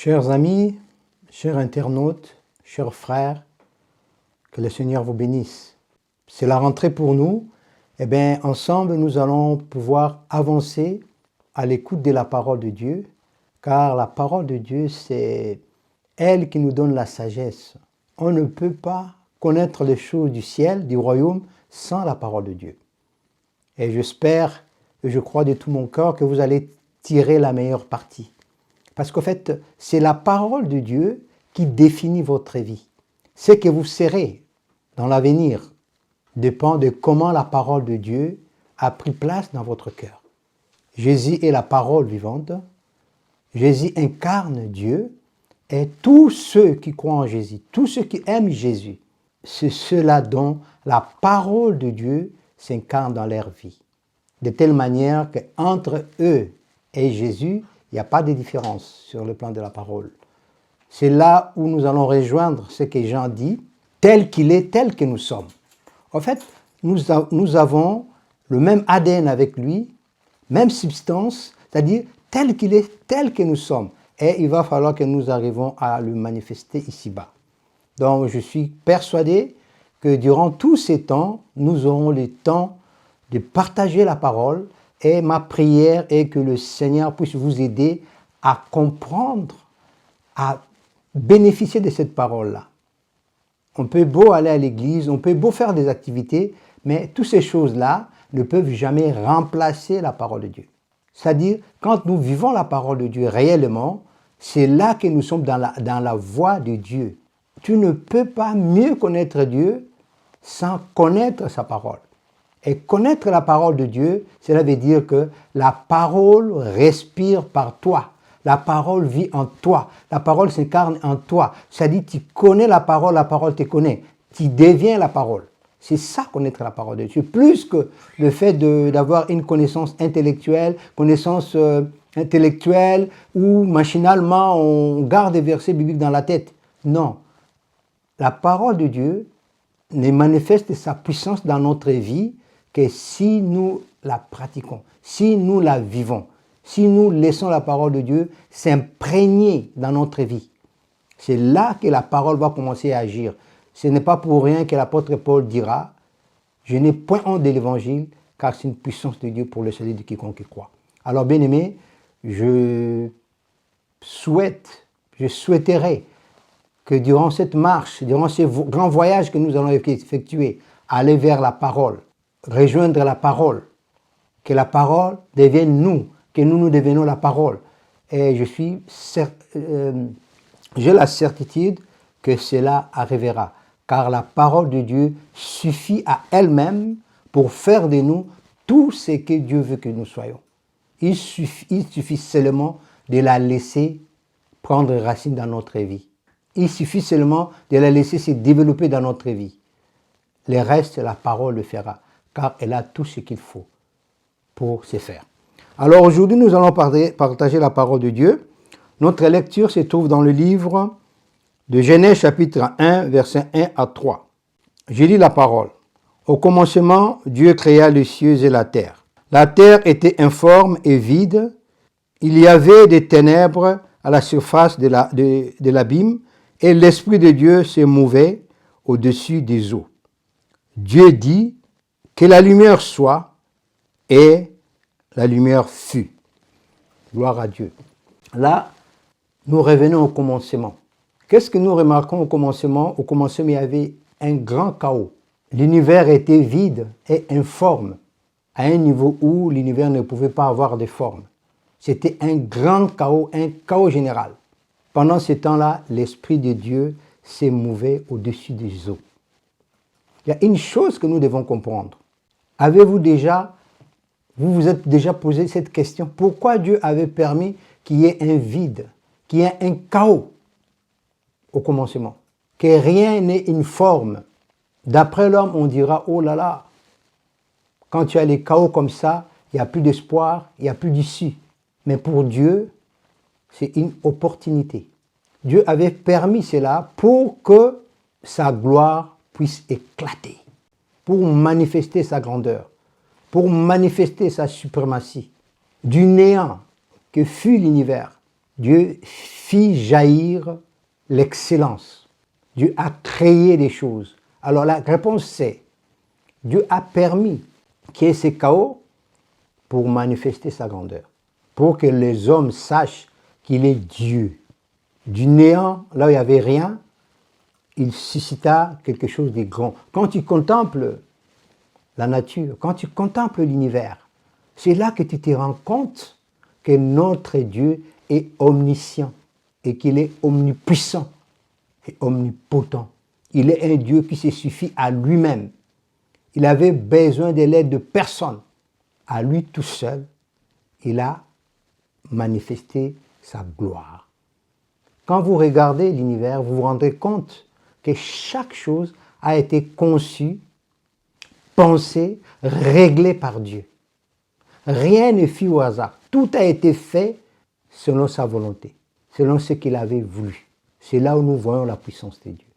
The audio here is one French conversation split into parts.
Chers amis, chers internautes, chers frères, que le Seigneur vous bénisse. C'est la rentrée pour nous. Eh bien, ensemble, nous allons pouvoir avancer à l'écoute de la parole de Dieu, car la parole de Dieu, c'est elle qui nous donne la sagesse. On ne peut pas connaître les choses du ciel, du royaume, sans la parole de Dieu. Et j'espère et je crois de tout mon cœur que vous allez tirer la meilleure partie. Parce qu'en fait, c'est la parole de Dieu qui définit votre vie. Ce que vous serez dans l'avenir dépend de comment la parole de Dieu a pris place dans votre cœur. Jésus est la parole vivante. Jésus incarne Dieu. Et tous ceux qui croient en Jésus, tous ceux qui aiment Jésus, c'est ceux-là dont la parole de Dieu s'incarne dans leur vie. De telle manière qu'entre eux et Jésus, il n'y a pas de différence sur le plan de la parole. C'est là où nous allons rejoindre ce que Jean dit, tel qu'il est, tel que nous sommes. En fait, nous avons le même ADN avec lui, même substance, c'est-à-dire tel qu'il est, tel que nous sommes. Et il va falloir que nous arrivions à le manifester ici-bas. Donc, je suis persuadé que durant tous ces temps, nous aurons le temps de partager la parole. Et ma prière est que le Seigneur puisse vous aider à comprendre, à bénéficier de cette parole-là. On peut beau aller à l'église, on peut beau faire des activités, mais toutes ces choses-là ne peuvent jamais remplacer la parole de Dieu. C'est-à-dire, quand nous vivons la parole de Dieu réellement, c'est là que nous sommes dans la voie de Dieu. Tu ne peux pas mieux connaître Dieu sans connaître sa parole. Et connaître la parole de Dieu, cela veut dire que la parole respire par toi. La parole vit en toi. La parole s'incarne en toi. C'est-à-dire tu connais la parole te connaît. Tu deviens la parole. C'est ça, connaître la parole de Dieu. Plus que le fait d'avoir une connaissance intellectuelle, où machinalement on garde des versets bibliques dans la tête. Non. La parole de Dieu ne manifeste sa puissance dans notre vie que si nous la pratiquons, si nous la vivons, si nous laissons la parole de Dieu s'imprégner dans notre vie. C'est là que la parole va commencer à agir. Ce n'est pas pour rien que l'apôtre Paul dira « Je n'ai point honte de l'évangile, car c'est une puissance de Dieu pour le salut de quiconque croit. » Alors, bien-aimés, je souhaiterais que durant cette marche, durant ce grand voyage que nous allons effectuer, aller vers la parole, rejoindre la parole, que la parole devienne nous, que nous devenons la parole. Et j'ai la certitude que cela arrivera, car la parole de Dieu suffit à elle-même pour faire de nous tout ce que Dieu veut que nous soyons. Il suffit seulement de la laisser prendre racine dans notre vie. Il suffit seulement de la laisser se développer dans notre vie. Le reste, la parole le fera, car elle a tout ce qu'il faut pour se faire. Alors aujourd'hui, nous allons partager la parole de Dieu. Notre lecture se trouve dans le livre de Genèse chapitre 1, versets 1 à 3. Je lis la parole. Au commencement, Dieu créa les cieux et la terre. La terre était informe et vide. Il y avait des ténèbres à la surface de l'abîme, et l'Esprit de Dieu se mouvait au-dessus des eaux. Dieu dit que la lumière soit, et la lumière fut. Gloire à Dieu. Là, nous revenons au commencement. Qu'est-ce que nous remarquons au commencement? Au commencement, il y avait un grand chaos. L'univers était vide et informe, à un niveau où l'univers ne pouvait pas avoir de forme. C'était un grand chaos, un chaos général. Pendant ce temps-là, l'Esprit de Dieu s'est mouvé au-dessus des eaux. Il y a une chose que nous devons comprendre. Vous vous êtes déjà posé cette question, pourquoi Dieu avait permis qu'il y ait un vide, qu'il y ait un chaos au commencement, que rien n'ait une forme. D'après l'homme, on dira, oh là là, quand tu as les chaos comme ça, il n'y a plus d'espoir, il n'y a plus d'issue. Mais pour Dieu, c'est une opportunité. Dieu avait permis cela pour que sa gloire puisse éclater, pour manifester sa grandeur, pour manifester sa suprématie. Du néant que fut l'univers, Dieu fit jaillir l'excellence. Dieu a créé des choses. Alors la réponse c'est, Dieu a permis qu'il y ait ces chaos pour manifester sa grandeur, pour que les hommes sachent qu'il est Dieu. Du néant, là où il n'y avait rien, il suscita quelque chose de grand. Quand tu contemples la nature, quand tu contemples l'univers, c'est là que tu te rends compte que notre Dieu est omniscient et qu'il est omnipuissant et omnipotent. Il est un Dieu qui se suffit à lui-même. Il avait besoin de l'aide de personne. À lui tout seul, il a manifesté sa gloire. Quand vous regardez l'univers, vous vous rendrez compte que chaque chose a été conçue, pensée, réglée par Dieu. Rien ne fut au hasard. Tout a été fait selon sa volonté, selon ce qu'il avait voulu. C'est là où nous voyons la puissance de Dieu.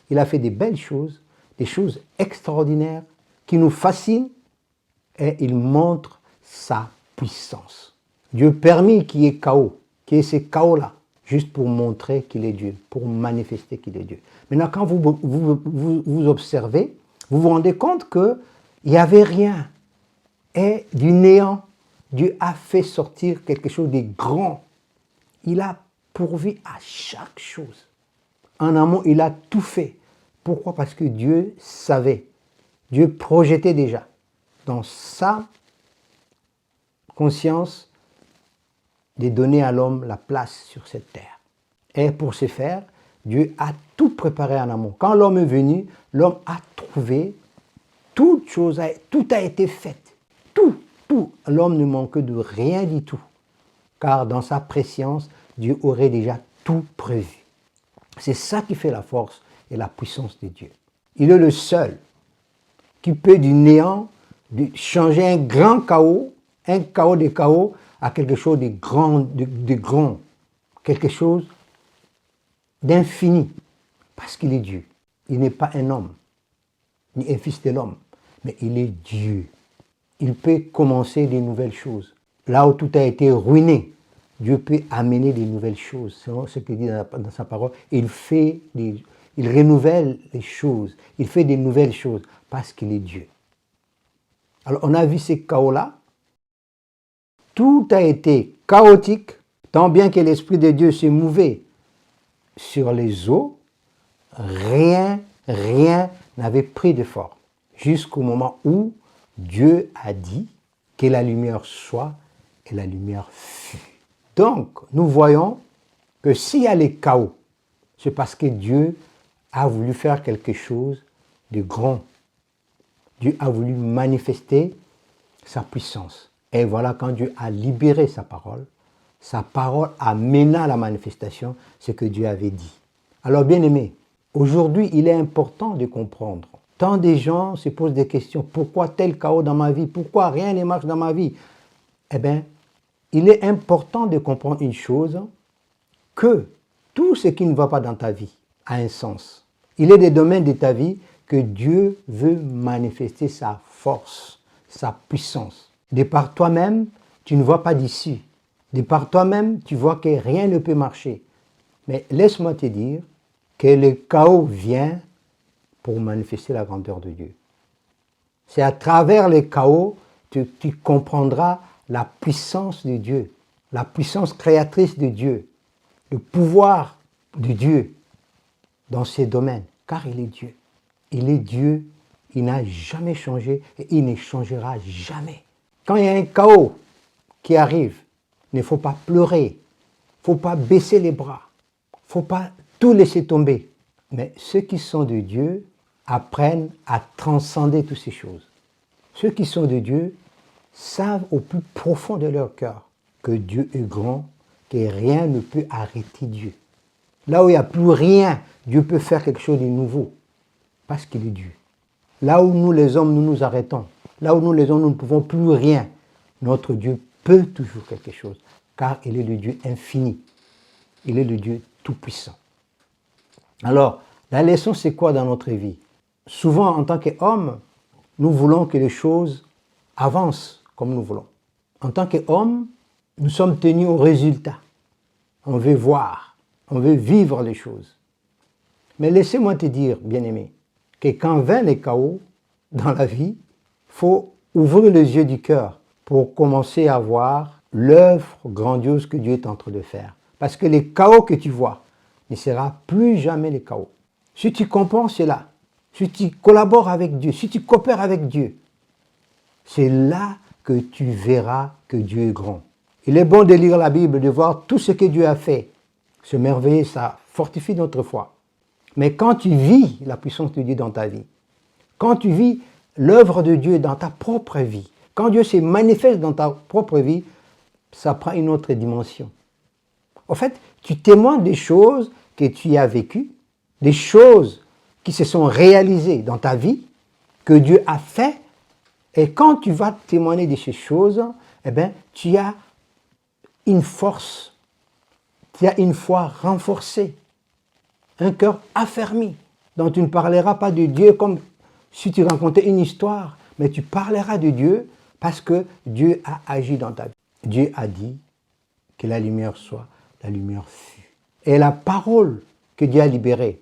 Il a fait des belles choses, des choses extraordinaires qui nous fascinent et il montre sa puissance. Dieu permet qu'il y ait chaos, qu'il y ait ces chaos-là, juste pour montrer qu'il est Dieu, pour manifester qu'il est Dieu. Maintenant, quand vous observez, vous vous rendez compte qu'il n'y avait rien. Et du néant, Dieu a fait sortir quelque chose de grand. Il a pourvu à chaque chose. En amont, il a tout fait. Pourquoi? Parce que Dieu savait. Dieu projetait déjà dans sa conscience de donner à l'homme la place sur cette terre. Et pour ce faire, Dieu a tout préparé en amont. Quand l'homme est venu, l'homme a trouvé toute chose, tout a été fait. Tout. L'homme ne manque de rien du tout. Car dans sa préscience, Dieu aurait déjà tout prévu. C'est ça qui fait la force et la puissance de Dieu. Il est le seul qui peut du néant changer un grand chaos, un chaos de chaos, à quelque chose de grand, quelque chose d'infini, parce qu'il est Dieu. Il n'est pas un homme, ni un fils de l'homme, mais il est Dieu. Il peut commencer des nouvelles choses. Là où tout a été ruiné, Dieu peut amener des nouvelles choses, selon ce qu'il dit dans sa parole. Il renouvelle les choses, il fait des nouvelles choses, parce qu'il est Dieu. Alors on a vu ces chaos-là. Tout a été chaotique, tant bien que l'Esprit de Dieu se mouvait sur les eaux, rien n'avait pris de forme, jusqu'au moment où Dieu a dit que la lumière soit et la lumière fut. Donc, nous voyons que s'il y a les chaos, c'est parce que Dieu a voulu faire quelque chose de grand. Dieu a voulu manifester sa puissance. Et voilà, quand Dieu a libéré sa parole amena à la manifestation ce que Dieu avait dit. Alors, bien-aimés, aujourd'hui, il est important de comprendre. Tant de gens se posent des questions. Pourquoi tel chaos dans ma vie? Pourquoi rien ne marche dans ma vie? Eh bien, il est important de comprendre une chose, que tout ce qui ne va pas dans ta vie a un sens. Il est des domaines de ta vie que Dieu veut manifester sa force, sa puissance. De par toi-même, tu ne vois pas d'issue. De par toi-même, tu vois que rien ne peut marcher. Mais laisse-moi te dire que le chaos vient pour manifester la grandeur de Dieu. C'est à travers le chaos que tu comprendras la puissance de Dieu, la puissance créatrice de Dieu, le pouvoir de Dieu dans ces domaines, car il est Dieu. Il est Dieu, il n'a jamais changé et il ne changera jamais. Quand il y a un chaos qui arrive, il ne faut pas pleurer, il ne faut pas baisser les bras, il ne faut pas tout laisser tomber. Mais ceux qui sont de Dieu apprennent à transcender toutes ces choses. Ceux qui sont de Dieu savent au plus profond de leur cœur que Dieu est grand, que rien ne peut arrêter Dieu. Là où il n'y a plus rien, Dieu peut faire quelque chose de nouveau, parce qu'il est Dieu. Là où nous les hommes, nous nous arrêtons, là où nous les hommes, nous ne pouvons plus rien, notre Dieu peut toujours quelque chose, car il est le Dieu infini. Il est le Dieu tout-puissant. Alors, la leçon, c'est quoi dans notre vie? Souvent, en tant qu'homme, nous voulons que les choses avancent comme nous voulons. En tant qu'homme, nous sommes tenus au résultat. on veut voir, on veut vivre les choses. Mais laissez-moi te dire, bien-aimé, que quand vint les chaos dans la vie, il faut ouvrir les yeux du cœur pour commencer à voir l'œuvre grandiose que Dieu est en train de faire. Parce que les chaos que tu vois ne seront plus jamais les chaos. Si tu comprends cela, si tu collabores avec Dieu, si tu coopères avec Dieu, c'est là que tu verras que Dieu est grand. Il est bon de lire la Bible, de voir tout ce que Dieu a fait. Se merveiller, ça fortifie notre foi. Mais quand tu vis la puissance de Dieu dans ta vie, quand tu vis l'œuvre de Dieu dans ta propre vie, quand Dieu se manifeste dans ta propre vie, ça prend une autre dimension. En fait, tu témoignes des choses que tu as vécues, des choses qui se sont réalisées dans ta vie, que Dieu a fait. Et quand tu vas témoigner de ces choses, eh bien, tu as une force, tu as une foi renforcée, un cœur affermi, dont tu ne parleras pas de Dieu comme si tu racontais une histoire, mais tu parleras de Dieu parce que Dieu a agi dans ta vie. Dieu a dit que la lumière soit, la lumière fut. Et la parole que Dieu a libérée,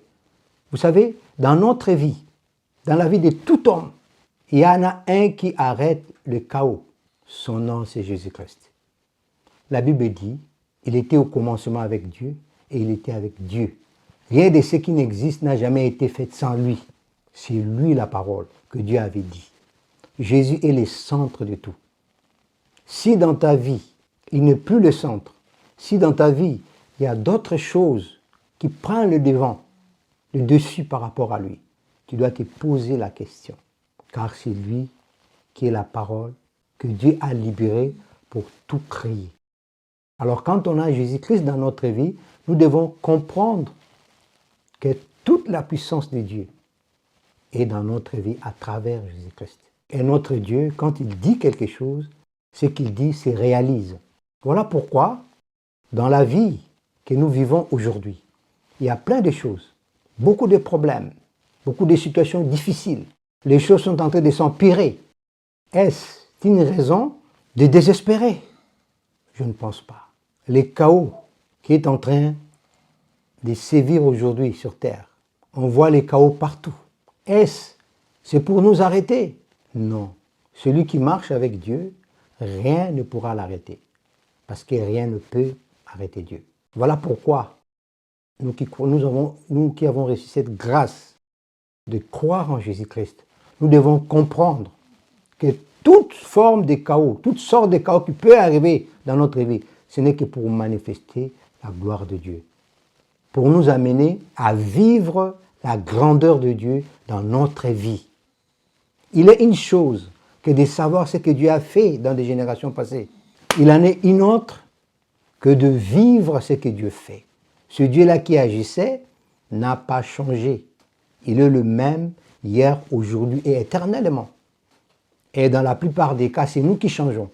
vous savez, dans notre vie, dans la vie de tout homme, il y en a un qui arrête le chaos. Son nom, c'est Jésus-Christ. La Bible dit, il était au commencement avec Dieu et il était avec Dieu. Rien de ce qui n'existe n'a jamais été fait sans lui. C'est lui la parole que Dieu avait dit. Jésus est le centre de tout. Si dans ta vie, il n'est plus le centre, si dans ta vie, il y a d'autres choses qui prennent le devant, le dessus par rapport à lui, tu dois te poser la question. Car c'est lui qui est la parole que Dieu a libérée pour tout créer. Alors quand on a Jésus-Christ dans notre vie, nous devons comprendre que toute la puissance de Dieu est dans notre vie à travers Jésus-Christ. Et notre Dieu, quand il dit quelque chose, ce qu'il dit se réalise. Voilà pourquoi, dans la vie que nous vivons aujourd'hui, il y a plein de choses, beaucoup de problèmes, beaucoup de situations difficiles. Les choses sont en train de s'empirer. Est-ce une raison de désespérer? Je ne pense pas. Le chaos qui est en train de sévir aujourd'hui sur Terre, on voit les chaos partout. Est-ce c'est pour nous arrêter? Non. Celui qui marche avec Dieu, rien ne pourra l'arrêter. Parce que rien ne peut arrêter Dieu. Voilà pourquoi nous qui avons reçu cette grâce de croire en Jésus-Christ, nous devons comprendre que toute forme de chaos, toute sorte de chaos qui peut arriver dans notre vie, ce n'est que pour manifester la gloire de Dieu. Pour nous amener à vivre la grandeur de Dieu dans notre vie. Il est une chose que de savoir ce que Dieu a fait dans des générations passées. Il en est une autre que de vivre ce que Dieu fait. Ce Dieu-là qui agissait n'a pas changé. Il est le même hier, aujourd'hui et éternellement. Et dans la plupart des cas, c'est nous qui changeons.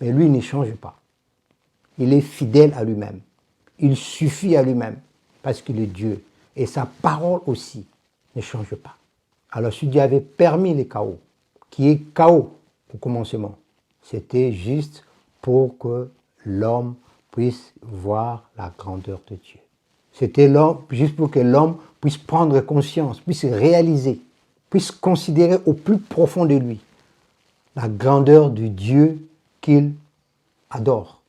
Mais lui ne change pas. Il est fidèle à lui-même. Il suffit à lui-même parce qu'il est Dieu. Et sa parole aussi ne change pas. Alors si Dieu avait permis le chaos, qui est chaos au commencement, c'était juste pour que l'homme puisse voir la grandeur de Dieu. C'était juste pour que l'homme puisse prendre conscience, puisse réaliser, puisse considérer au plus profond de lui la grandeur du Dieu qu'il adore.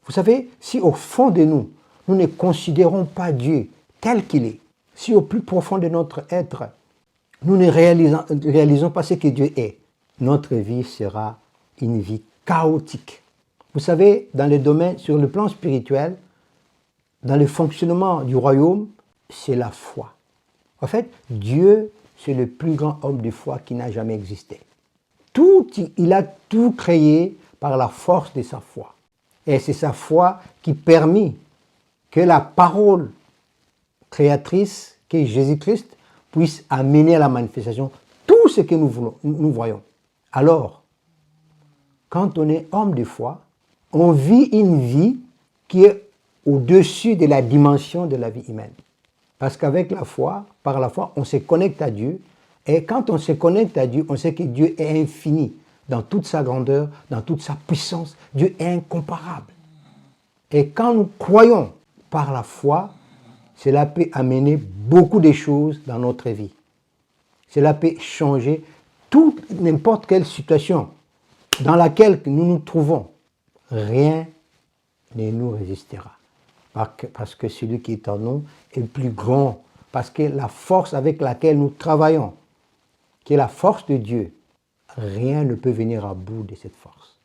Vous savez, si au fond de nous, nous ne considérons pas Dieu tel qu'il est, si au plus profond de notre être, nous ne réalisons pas ce que Dieu est, notre vie sera une vie chaotique. Vous savez, dans le domaine, sur le plan spirituel, dans le fonctionnement du royaume, c'est la foi. En fait, Dieu, c'est le plus grand homme de foi qui n'a jamais existé. Il a tout créé par la force de sa foi. Et c'est sa foi qui permet que la parole créatrice, qu'est Jésus-Christ, puisse amener à la manifestation tout ce que nous voyons. Alors, quand on est homme de foi, on vit une vie qui est au-dessus de la dimension de la vie humaine. Parce qu'avec la foi, par la foi, on se connecte à Dieu. Et quand on se connecte à Dieu, on sait que Dieu est infini dans toute sa grandeur, dans toute sa puissance. Dieu est incomparable. Et quand nous croyons par la foi, cela peut amener beaucoup de choses dans notre vie. Cela peut changer n'importe quelle situation dans laquelle nous nous trouvons. Rien ne nous résistera. Parce que celui qui est en nous est plus grand. Parce que la force avec laquelle nous travaillons, qui est la force de Dieu, rien ne peut venir à bout de cette force.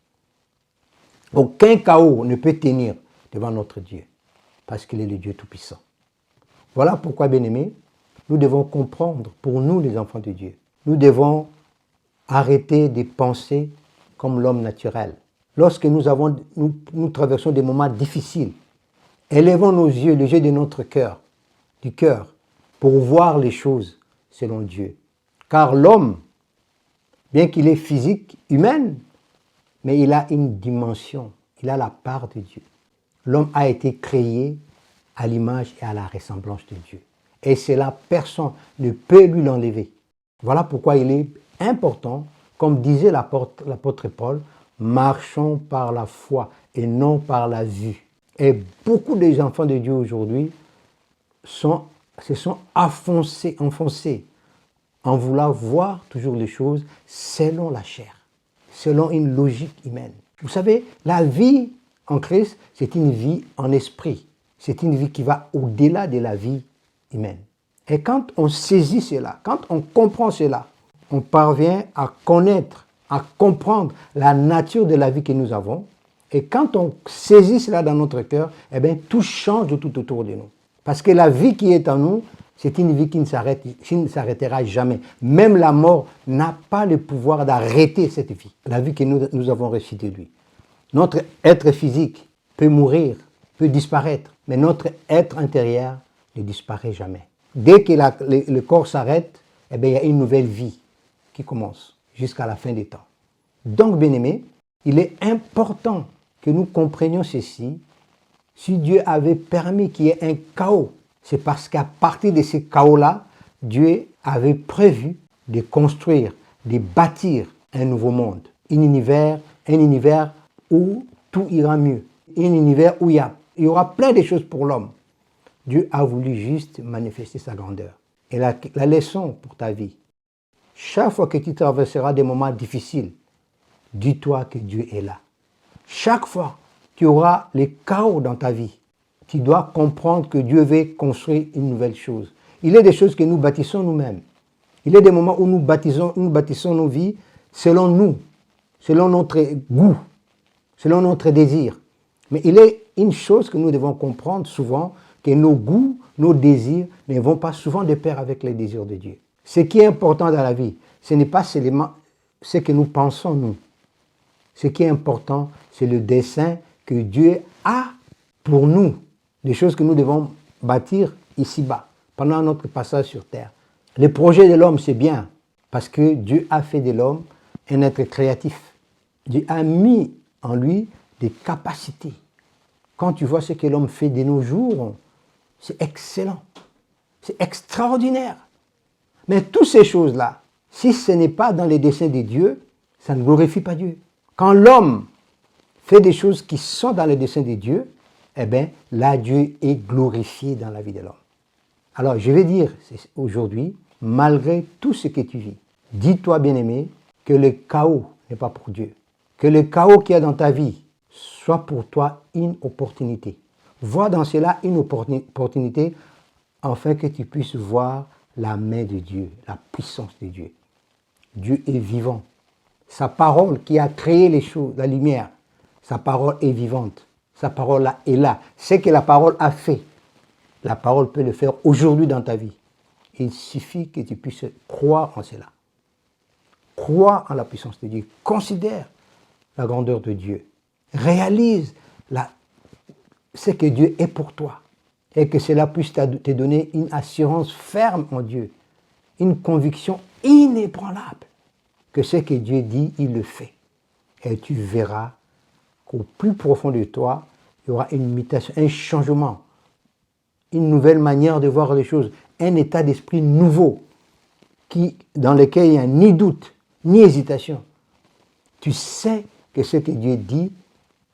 Aucun chaos ne peut tenir devant notre Dieu, parce qu'il est le Dieu Tout-Puissant. Voilà pourquoi, bien-aimés, nous devons comprendre, pour nous les enfants de Dieu, nous devons arrêter de penser comme l'homme naturel. Lorsque nous traversons des moments difficiles, élevons nos yeux, les yeux de notre cœur, du cœur, pour voir les choses selon Dieu. Car l'homme, bien qu'il est physique, humaine, mais il a une dimension, il a la part de Dieu. L'homme a été créé à l'image et à la ressemblance de Dieu. Et cela, personne ne peut lui l'enlever. Voilà pourquoi il est important, comme disait l'apôtre Paul, marchons par la foi et non par la vue. Et beaucoup des enfants de Dieu aujourd'hui se sont enfoncés en voulant voir toujours les choses selon la chair, selon une logique humaine. Vous savez, la vie en Christ, c'est une vie en esprit. C'est une vie qui va au-delà de la vie humaine. Et quand on saisit cela, quand on comprend cela, on parvient à connaître, à comprendre la nature de la vie que nous avons. Et quand on saisit cela dans notre cœur, eh bien, tout change de tout autour de nous. Parce que la vie qui est en nous, c'est une vie qui ne s'arrêtera jamais. Même la mort n'a pas le pouvoir d'arrêter cette vie, la vie que nous avons reçue de lui. Notre être physique peut mourir, peut disparaître, mais notre être intérieur ne disparaît jamais. Dès que le corps s'arrête, eh bien, il y a une nouvelle vie qui commence jusqu'à la fin des temps. Donc, bien-aimés, il est important que nous comprenions ceci. Si Dieu avait permis qu'il y ait un chaos, c'est parce qu'à partir de ce chaos-là, Dieu avait prévu de construire, de bâtir un nouveau monde, un univers où tout ira mieux, un univers où il y aura plein de choses pour l'homme. Dieu a voulu juste manifester sa grandeur. Et la leçon pour ta vie, chaque fois que tu traverseras des moments difficiles, dis-toi que Dieu est là. Chaque fois que tu auras les chaos dans ta vie, tu dois comprendre que Dieu veut construire une nouvelle chose. Il y a des choses que nous bâtissons nous-mêmes. Il y a des moments où nous bâtissons nos vies selon nous, selon notre goût, selon notre désir. Mais il est une chose que nous devons comprendre souvent, que nos goûts, nos désirs ne vont pas souvent de pair avec les désirs de Dieu. Ce qui est important dans la vie, ce n'est pas seulement ce que nous pensons, nous. Ce qui est important, c'est le dessein que Dieu a pour nous, des choses que nous devons bâtir ici-bas, pendant notre passage sur terre. Le projet de l'homme, c'est bien, parce que Dieu a fait de l'homme un être créatif. Dieu a mis en lui des capacités. Quand tu vois ce que l'homme fait de nos jours, c'est excellent, c'est extraordinaire. Mais toutes ces choses-là, si ce n'est pas dans les desseins de Dieu, ça ne glorifie pas Dieu. Quand l'homme fait des choses qui sont dans les desseins de Dieu, eh bien, là, Dieu est glorifié dans la vie de l'homme. Alors, je vais dire aujourd'hui, malgré tout ce que tu vis, dis-toi, bien-aimé, que le chaos n'est pas pour Dieu. Que le chaos qu'il y a dans ta vie soit pour toi une opportunité. Vois dans cela une opportunité afin que tu puisses voir la main de Dieu, la puissance de Dieu. Dieu est vivant. Sa parole qui a créé les choses, la lumière, sa parole est vivante. Sa parole est là. Ce que la parole a fait, la parole peut le faire aujourd'hui dans ta vie. Il suffit que tu puisses croire en cela. Crois en la puissance de Dieu. Considère la grandeur de Dieu. Réalise ce que Dieu est pour toi. Et que cela puisse te donner une assurance ferme en Dieu. Une conviction inébranlable. Que ce que Dieu dit, il le fait. Et tu verras qu'au plus profond de toi, il y aura une mutation, un changement, une nouvelle manière de voir les choses, un état d'esprit nouveau dans lequel il n'y a ni doute, ni hésitation. Tu sais que ce que Dieu dit,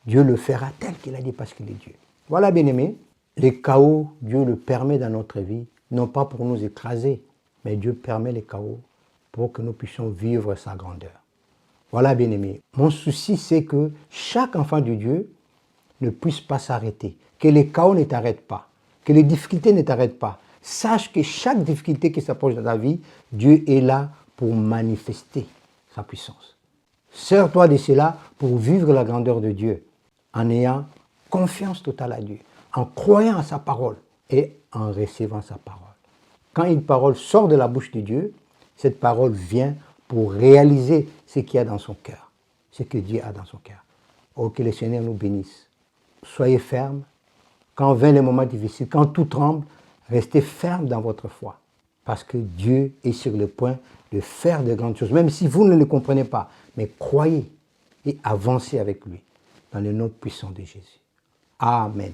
Dieu le fera tel qu'il a dit parce qu'il est Dieu. Voilà, bien-aimés, Les chaos, Dieu le permet dans notre vie, non pas pour nous écraser, mais Dieu permet les chaos pour que nous puissions vivre sa grandeur. Voilà, bien-aimés. Mon souci, c'est que chaque enfant de Dieu ne puisse pas s'arrêter, que les chaos ne t'arrêtent pas, que les difficultés ne t'arrêtent pas. Sache que chaque difficulté qui s'approche de ta vie, Dieu est là pour manifester sa puissance. Sers-toi de cela pour vivre la grandeur de Dieu, en ayant confiance totale à Dieu, en croyant à sa parole et en recevant sa parole. Quand une parole sort de la bouche de Dieu, cette parole vient pour réaliser ce qu'il y a dans son cœur, ce que Dieu a dans son cœur. Oh, que le Seigneur nous bénisse. Soyez fermes. Quand viennent les moments difficiles, quand tout tremble, restez fermes dans votre foi. Parce que Dieu est sur le point de faire de grandes choses, même si vous ne le comprenez pas. Mais croyez et avancez avec lui dans le nom puissant de Jésus. Amen.